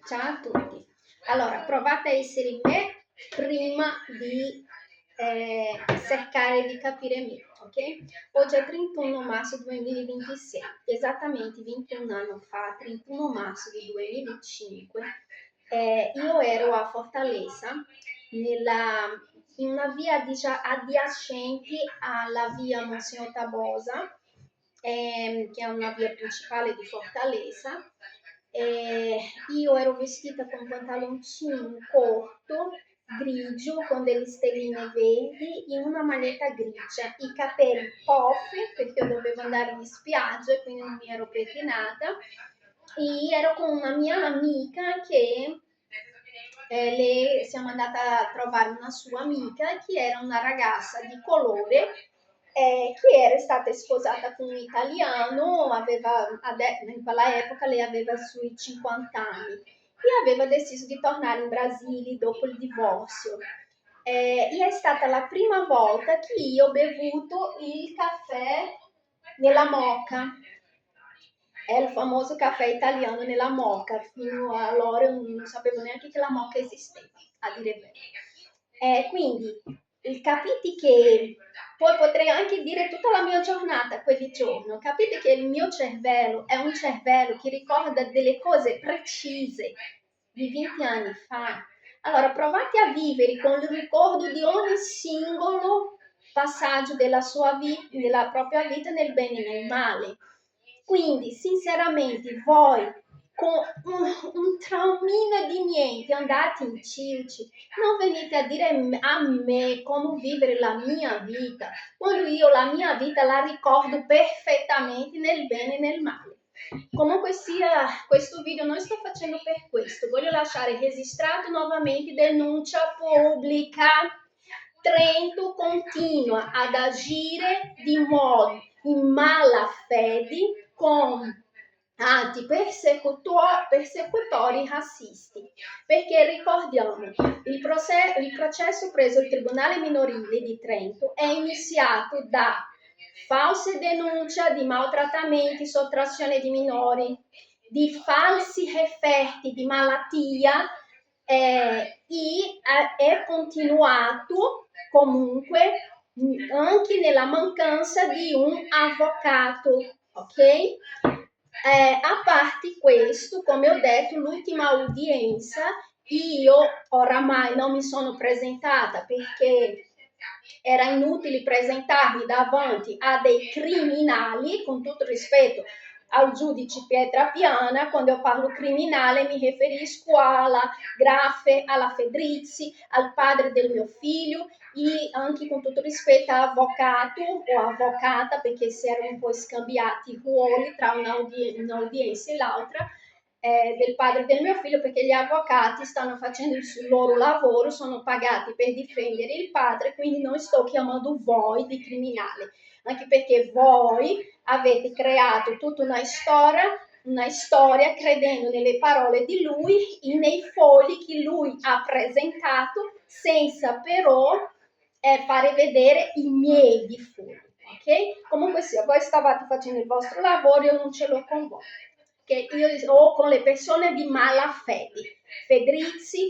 Ciao a tutti. Allora, provate a essere me prima di cercare di capire me, ok? Oggi è 31 marzo 2026, esattamente 21 anni fa, 31 marzo di 2005, io ero a Fortaleza, in una via adiacente alla via Monsignor Tabosa, che è una via principale di Fortaleza. Io ero vestita con un pantaloncino corto, grigio, con delle stelline verdi e una maglietta grigia, i capelli poffi perché io dovevo andare in spiaggia e quindi non mi ero pettinata, e ero con una mia amica che lei siamo andate a trovare una sua amica che era una ragazza di colore, che era stata sposata con un italiano, in quella epoca lei aveva sui 50 anni e aveva deciso di tornare in Brasile dopo il divorzio. E è stata la prima volta che io ho bevuto il caffè nella moka. È il famoso caffè italiano nella moka. Fino allora non sapevo neanche che la moka esisteva, a dire il vero. Quindi capite che poi potrei anche dire tutta la mia giornata quel giorno. Capite che il mio cervello è un cervello che ricorda delle cose precise di 20 anni fa. Allora provate a vivere con il ricordo di ogni singolo passaggio della propria vita nel bene e nel male. Quindi, sinceramente, voi con un traumino di niente andate in circi, non venite a dire a me come vivere la mia vita, quando io la mia vita la ricordo perfettamente nel bene e nel male. Comunque sia, questo video non sto facendo per questo, voglio lasciare registrato nuovamente denuncia pubblica. Trento continua ad agire di modo in malafede con atti persecutori razzisti, perché ricordiamo il processo preso il Tribunale Minorile di Trento è iniziato da false denunce di maltrattamenti, sottrazione di minori, di falsi referti di malattia, e è continuato comunque anche nella mancanza di un avvocato, ok? A parte questo, come ho detto, l'ultima udienza io oramai non mi sono presentata perché era inutile presentarmi davanti a dei criminali, con tutto il rispetto al giudice Pietrapiana. Quando io parlo criminale mi riferisco alla Graffe, alla Fedrizzi, al padre del mio figlio e anche con tutto rispetto a avvocato o avvocata, perché si erano un po' scambiati i ruoli tra un'udienza e l'altra, del padre del mio figlio, perché gli avvocati stanno facendo il loro lavoro, sono pagati per difendere il padre, quindi non sto chiamando voi di criminale, anche perché voi avete creato tutta una storia credendo nelle parole di lui e nei fogli che lui ha presentato, senza però fare vedere i miei difetti. Ok? Comunque sia, voi stavate facendo il vostro lavoro, io non ce l'ho con voi. Che io ho con le persone di malafede, Fedrizzi,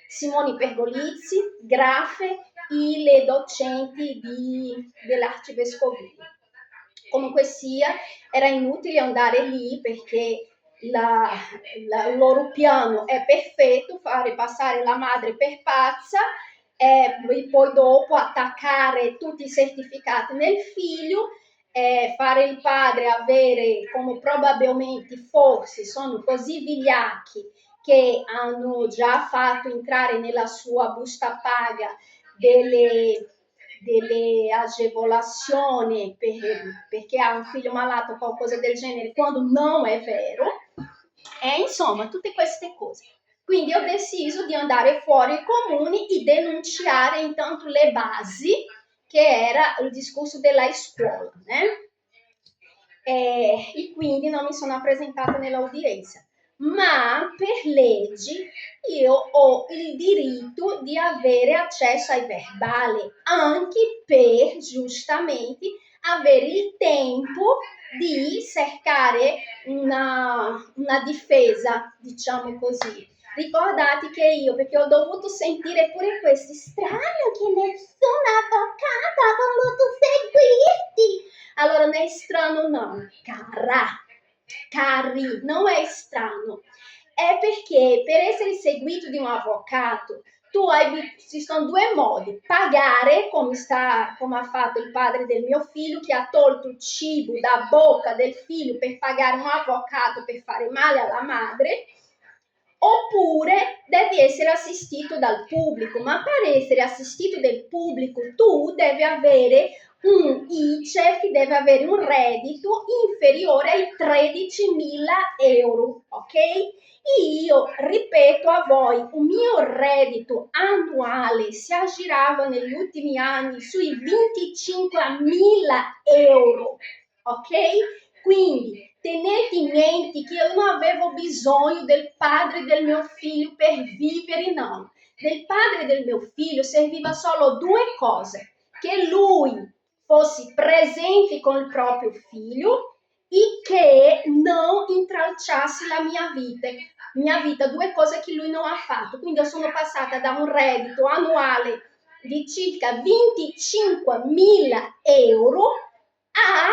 Simoni Pergolizzi, Graffe e le docenti dell'arcivescovile. Comunque sia, era inutile andare lì perché il loro piano è perfetto, fare passare la madre per pazza e poi dopo attaccare tutti i certificati nel figlio, fare il padre avere, come probabilmente forse sono così vigliacchi che hanno già fatto entrare nella sua busta paga delle agevolazioni perché ha un figlio malato o qualcosa del genere, quando non è vero, e insomma tutte queste cose. Quindi ho deciso di andare fuori ai comuni e denunciare intanto le basi, che era il discorso della scuola, né? E quindi non mi sono presentata nell'udienza, ma per legge io ho il diritto di avere accesso ai verbali, anche per giustamente avere il tempo di cercare una difesa, diciamo così. Ricordate che io, perché ho dovuto sentire pure questo, strano che nessun avvocato ha voluto seguirti. Allora non è strano, no, cari, non è strano. È perché per essere seguito di un avvocato ci sono due modi: pagare, come ha fatto il padre del mio figlio, che ha tolto il cibo da bocca del figlio per pagare un avvocato per fare male alla madre, oppure devi essere assistito dal pubblico. Ma per essere assistito dal pubblico tu devi avere un ICEF, deve avere un reddito inferiore ai 13.000 euro, ok? Io ripeto a voi, un mio reddito annuale si aggirava negli ultimi anni sui 25.000 euro, ok? Quindi tenete in mente che io non avevo bisogno del padre del mio figlio per vivere, no. Del padre del mio figlio serviva solo due cose: che lui fosse presente con il proprio figlio e che non intralciasse la mia vita, due cose che lui non ha fatto. Quindi io sono passata da un reddito annuale di circa 25.000 euro a,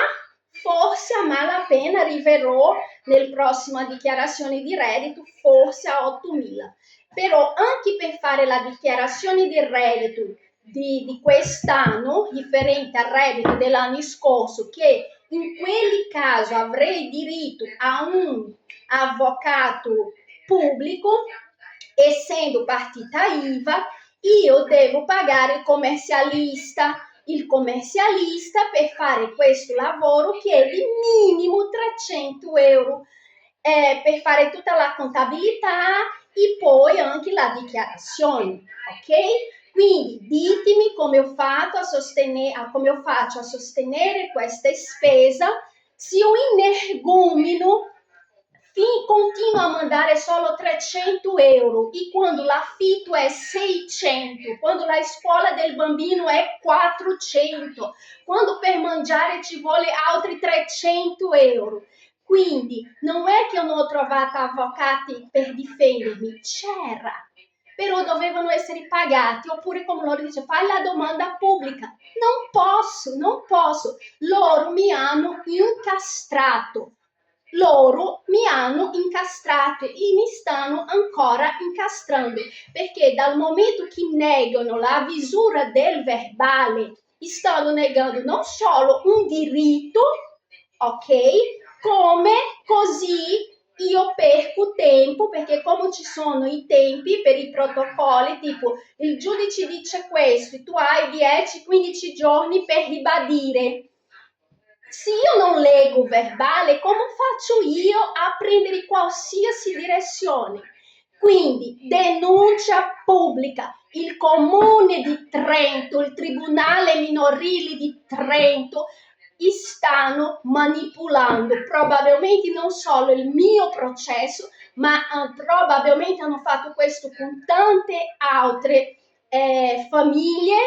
forse a malapena arriverò nel prossima dichiarazione di reddito, forse a 8.000. Però anche per fare la dichiarazione di reddito di quest'anno, differente al reddito dell'anno scorso, che in quel caso avrei diritto a un avvocato pubblico, essendo partita IVA, io devo pagare il commercialista per fare questo lavoro, che è di minimo 300 euro, per fare tutta la contabilità e poi anche la dichiarazione, ok? Quindi ditemi come ho fatto come ho faccio a sostenere questa spesa se io in energumeno continuo a mandare solo 300 euro e quando l'affitto è 600, quando la scuola del bambino è 400, quando per mangiare ci vuole altri 300 euro. Quindi non è che non ho trovato avvocati per difendermi, c'era, però dovevano essere pagati, oppure come loro dice, fai la domanda pubblica. Non posso, loro mi hanno incastrato e mi stanno ancora incastrando, perché dal momento che negano la visura del verbale stanno negando non solo un diritto, ok, come così io perco tempo, perché come ci sono i tempi per i protocolli, tipo il giudice dice questo, tu hai 10-15 giorni per ribadire. Se io non leggo verbale, come faccio io a prendere qualsiasi direzione? Quindi denuncia pubblica. Il Comune di Trento, il Tribunale minorile di Trento stanno manipolando probabilmente non solo il mio processo, ma probabilmente hanno fatto questo con tante altre famiglie,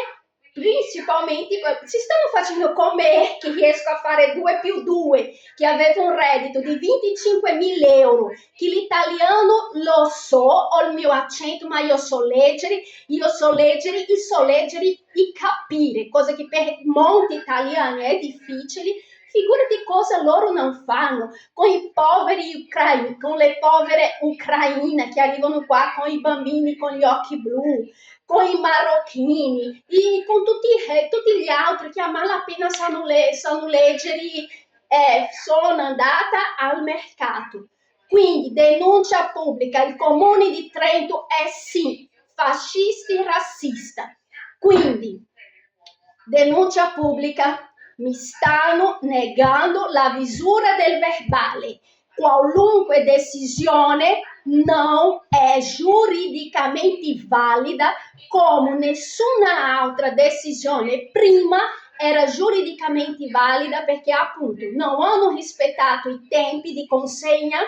principalmente si stanno facendo con me, che riesco a fare 2 più 2, che avevo un reddito di 25.000 euro, che l'italiano lo so, ho il mio accento, ma io so leggere e capire, cosa che per molti italiani è difficile. Figurati cosa loro non fanno con i poveri ucraini, con le povere ucraine che arrivano qua con i bambini con gli occhi blu, con i marocchini e con tutti gli altri che a malapena sanno leggere. Sono andata al mercato. Quindi denuncia pubblica, il Comune di Trento è sì fascista e razzista. Quindi denuncia pubblica, mi stanno negando la visura del verbale. Qualunque decisione non è giuridicamente valida, come nessuna altra decisione prima era giuridicamente valida, perché appunto non hanno rispettato i tempi di consegna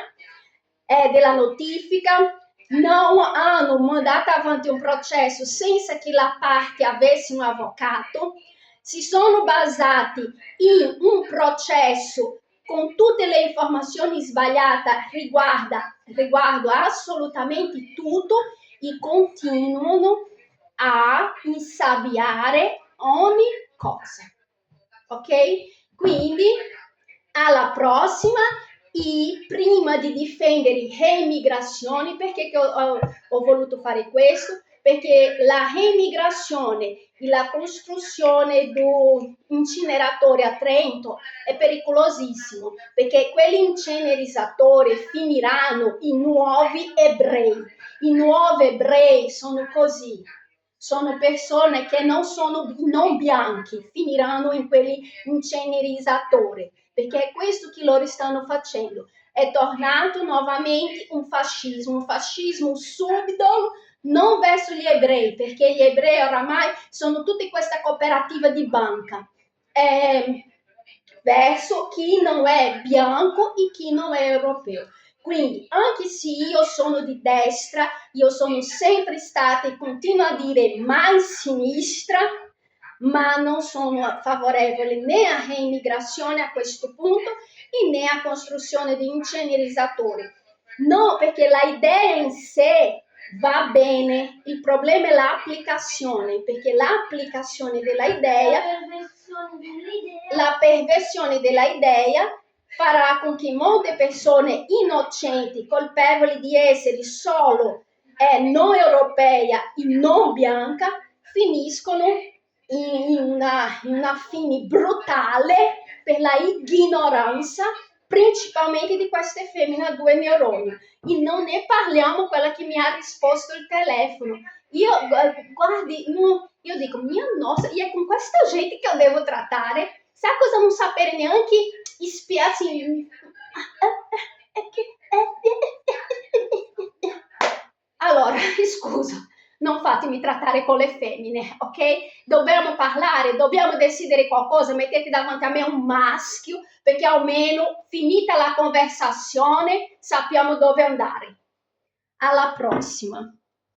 della notifica, non hanno mandato avanti un processo senza che la parte avesse un avvocato, si sono basati in un processo con tutte le informazioni sbagliate riguardo assolutamente tutto e continuano a insabbiare ogni cosa. Ok? Quindi alla prossima. E prima di difendere le immigrazioni, perché ho voluto fare questo? Perché la emigrazione e la costruzione di un incineratore a Trento è pericolosissimo, perché quegli incenerizatori finiranno in nuovi ebrei. I nuovi ebrei sono così, sono persone che non bianchi, finiranno in quegli incenerizatori, perché è questo che loro stanno facendo. È tornato nuovamente un fascismo subdolo, non verso gli ebrei, perché gli ebrei oramai sono tutte questa cooperativa di banca, verso chi non è bianco e chi non è europeo. Quindi, anche se io sono di destra, io sono sempre stata e continuo a dire mai sinistra, ma non sono favorevole né all'immigrazione a questo punto e né a costruzione di incenerizatori. No, perché l'idea in sé va bene, il problema è l'applicazione, perché l'applicazione della idea, la perversione della idea farà con che molte persone innocenti, colpevoli di essere solo non europea e non bianca, finiscono in una fine brutale per la ignoranza, principalmente di queste femmine a 2 neuroni. E non ne parliamo quella che mi ha risposto il telefono. Io, guardi, io dico, mia nossa, e è con questa gente che io devo trattare? Sa cosa non sapere neanche spiaci? Allora, scusa, non fatemi trattare con le femmine, ok? Dobbiamo parlare, dobbiamo decidere qualcosa, mettete davanti a me un maschio, perché almeno finita la conversazione sappiamo dove andare. Alla prossima!